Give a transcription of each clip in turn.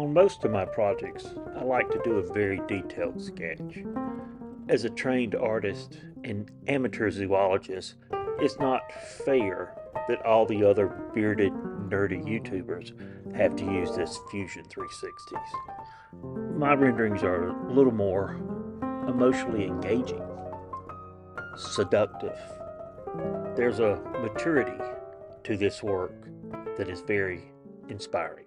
On most of my projects, I like to do a very detailed sketch. As a trained artist and amateur zoologist, it's not fair that all the other bearded, nerdy YouTubers have to use this Fusion 360s. My renderings are a little more emotionally engaging, seductive. There's a maturity to this work that is very inspiring.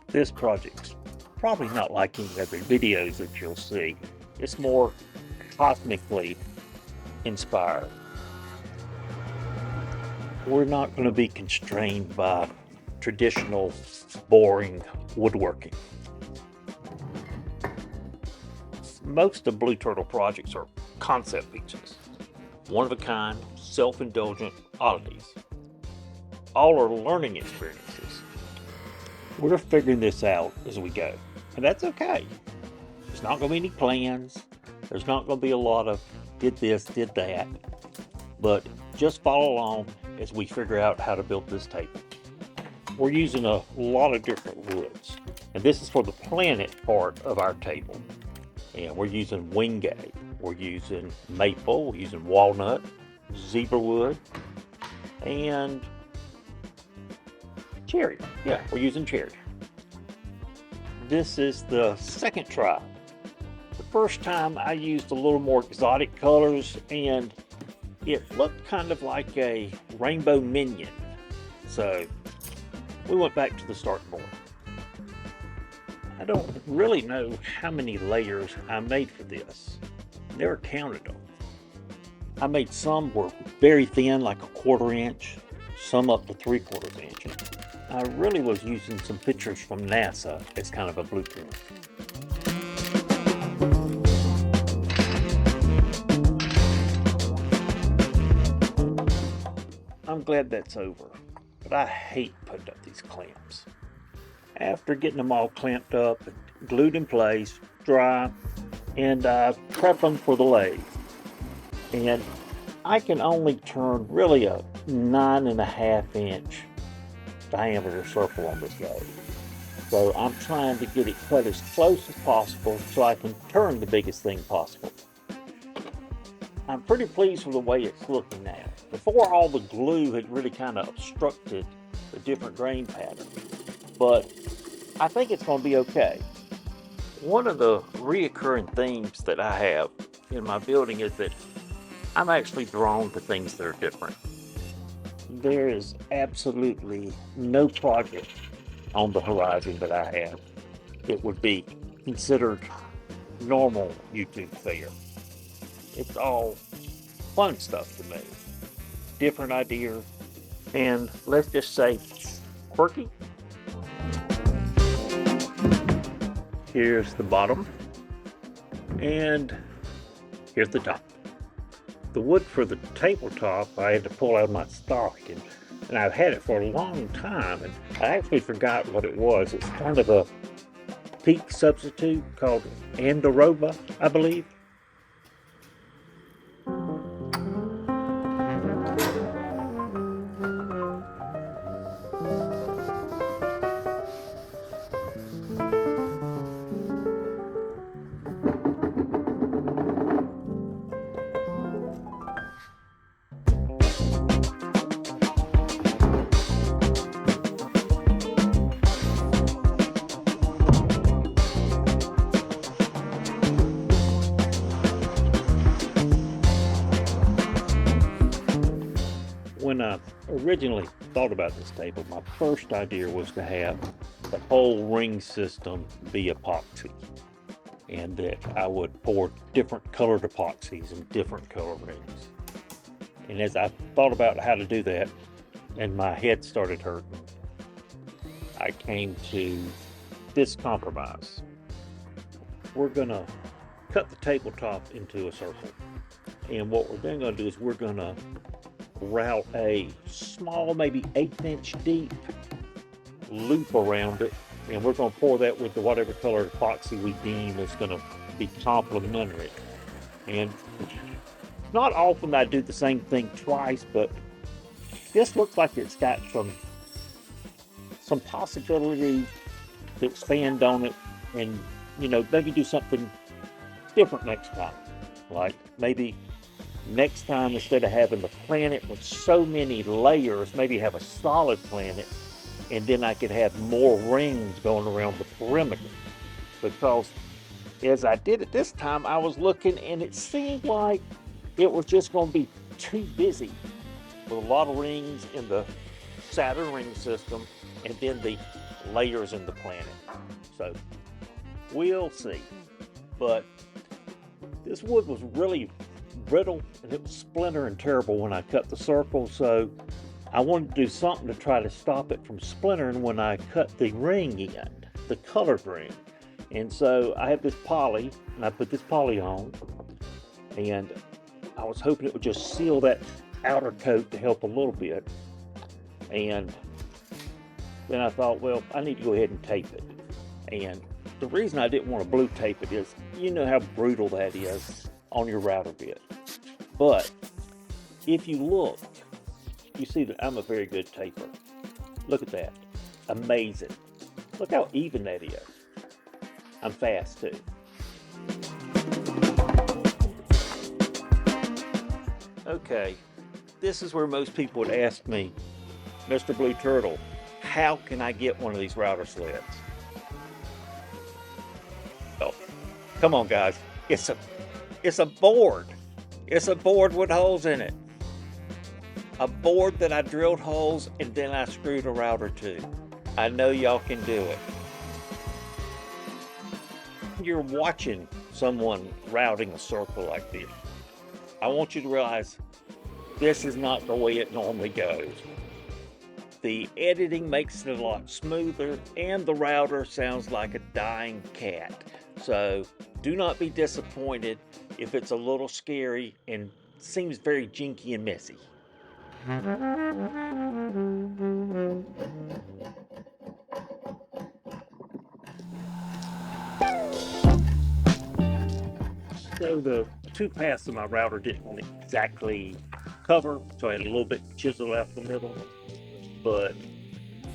This project's probably not like any other videos that you'll see. It's more cosmically inspired. We're not going to be constrained by traditional, boring woodworking. Most of Blue Turtle projects are concept pieces, one-of-a-kind, self-indulgent oddities. All are learning experiences. We're figuring this out as we go, and that's okay. There's not going to be any plans. There's not going to be a lot of did this, did that, but just follow along as we figure out how to build this table. We're using a lot of different woods, and this is for the planet part of our table. And we're using wingate, we're using maple, we're using walnut, zebra wood, and cherry. Yeah, we're using cherry. This is the second try. The first time I used a little more exotic colors and it looked kind of like a rainbow minion. So we went back to the starting board. I don't really know how many layers I made for this. Never counted them. I made some were very thin, like a 1/4 inch, some up to 3/4 inch. I really was using some pictures from NASA as kind of a blueprint. I'm glad that's over, but I hate putting up these clamps. After getting them all clamped up and glued in place, dry, and I prep them for the lathe. And I can only turn really a 9.5 inch diameter circle on this lathe. So I'm trying to get it cut as close as possible so I can turn the biggest thing possible. I'm pretty pleased with the way it's looking now. Before, all the glue had really kind of obstructed the different grain patterns, but I think it's going to be okay. One of the reoccurring themes that I have in my building is that I'm actually drawn to things that are different. There is absolutely no project on the horizon that I have that would be considered normal YouTube fare. It's all fun stuff to me. Different ideas, and let's just say quirky. Here's the bottom, and here's the top. The wood for the tabletop I had to pull out of my stock, and I've had it for a long time, and I actually forgot what it was. It's kind of a peak substitute called Andoroba, I believe. When I originally thought about this table, my first idea was to have the whole ring system be epoxy, and that I would pour different colored epoxies in different color rings. And as I thought about how to do that, and my head started hurting, I came to this compromise. We're gonna cut the tabletop into a circle, and what we're then gonna do is we're gonna route a small, maybe 1/8 inch deep loop around it, and we're going to pour that with the whatever color epoxy we deem is going to be complementary. And Not often I do the same thing twice, but this looks like it's got some possibility to expand on it and, maybe do something different next time. Like maybe next time, instead of having the planet with so many layers, maybe have a solid planet, and then I could have more rings going around the perimeter. Because as I did it this time, I was looking and it seemed like it was just going to be too busy with a lot of rings in the Saturn ring system and then the layers in the planet. So we'll see. But this wood was really brittle and it was splintering terrible when I cut the circle, so I wanted to do something to try to stop it from splintering when I cut the ring in, the colored ring. And so I have this poly, and I put this poly on, and I was hoping it would just seal that outer coat to help a little bit. And then I thought, well, I need to go ahead and tape it. And the reason I didn't want to blue tape it is, you know how brutal that is on your router bit. But if you look, you see that I'm a very good taper. Look at that. Amazing. Look how even that is. I'm fast too. Okay, this is where most people would ask me, Mr. Blue Turtle, how can I get one of these router sleds? Oh, come on guys, it's a board. It's a board with holes in it. A board that I drilled holes and then I screwed a router to. I know y'all can do it. You're watching someone routing a circle like this. I want you to realize this is not the way it normally goes. The editing makes it a lot smoother and the router sounds like a dying cat. So do not be disappointed if it's a little scary and seems very jinky and messy. So the two paths of my router didn't exactly cover, so I had a little bit chiseled out the middle. But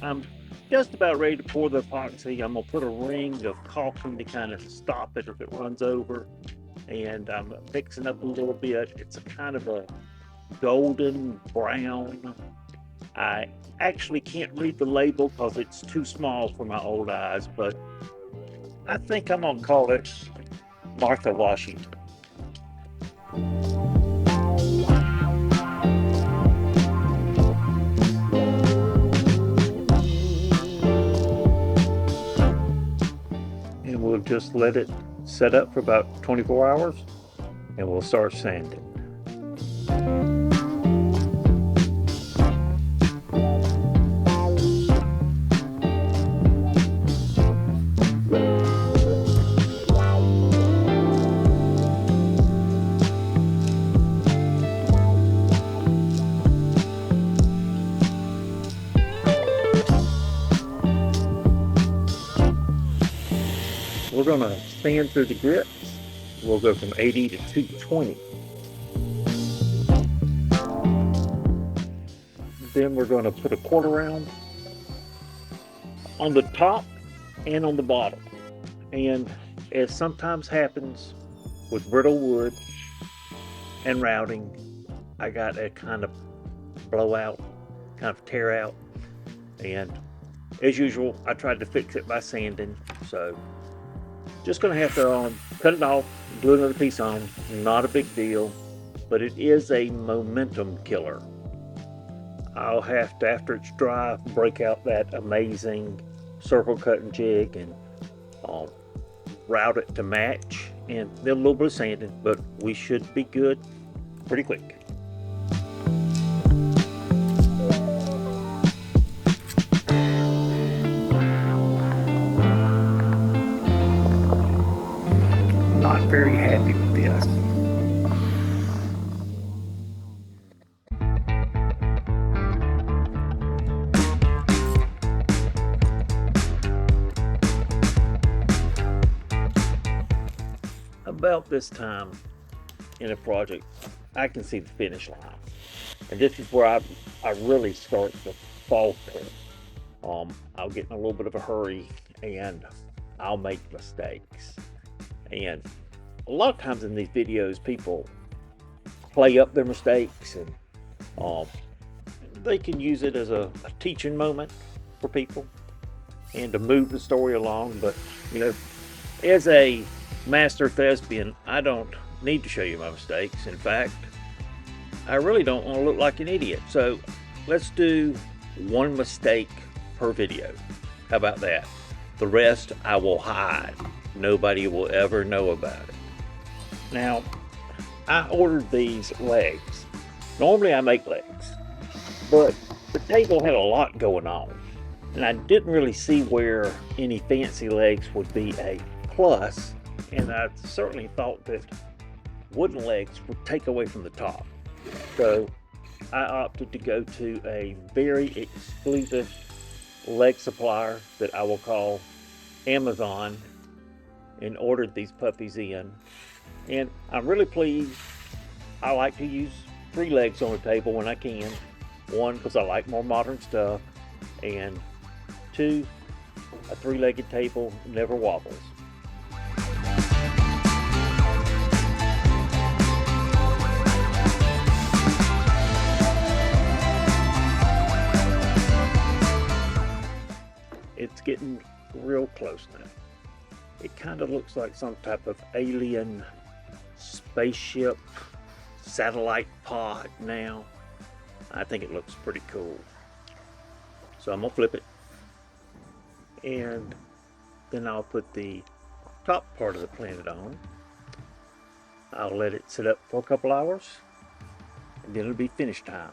I'm just about ready to pour the epoxy. I'm gonna put a ring of caulking to kind of stop it if it runs over. And I'm fixing up a little bit. It's a kind of a golden brown. I actually can't read the label because it's too small for my old eyes, but I think I'm gonna call it Martha Washington. And we'll just let it set up for about 24 hours and we'll start sanding. We're going to sand through the grits. We'll go from 80 to 220. Then we're going to put a quarter round on the top and on the bottom. And as sometimes happens with brittle wood and routing, I got a kind of blowout, kind of tear out. And as usual, I tried to fix it by sanding. So just going to have to cut it off, glue another piece on. Not a big deal, but it is a momentum killer. I'll have to, after it's dry, break out that amazing circle cutting jig and route it to match, and then a little bit of sanding, but we should be good pretty quick. Not very happy with this. About this time in a project, I can see the finish line. And this is where I really start to falter. I'll get in a little bit of a hurry and I'll make mistakes. And a lot of times in these videos, people play up their mistakes, and they can use it as a teaching moment for people and to move the story along. But you know, as a master thespian, I don't need to show you my mistakes. In fact, I really don't want to look like an idiot. So let's do one mistake per video. How about that? The rest I will hide. Nobody will ever know about it. Now, I ordered these legs. Normally I make legs, but the table had a lot going on, and I didn't really see where any fancy legs would be a plus, and I certainly thought that wooden legs would take away from the top. So I opted to go to a very exclusive leg supplier that I will call Amazon, and ordered these puppies in. And I'm really pleased. I like to use 3 legs on the table when I can. 1, because I like more modern stuff, and 2, a 3-legged table never wobbles. It's getting real close now. It kind of looks like some type of alien spaceship satellite pod now. I think it looks pretty cool. So I'm gonna flip it, and then I'll put the top part of the planet on. I'll let it sit up for a couple hours, and then it'll be finish time.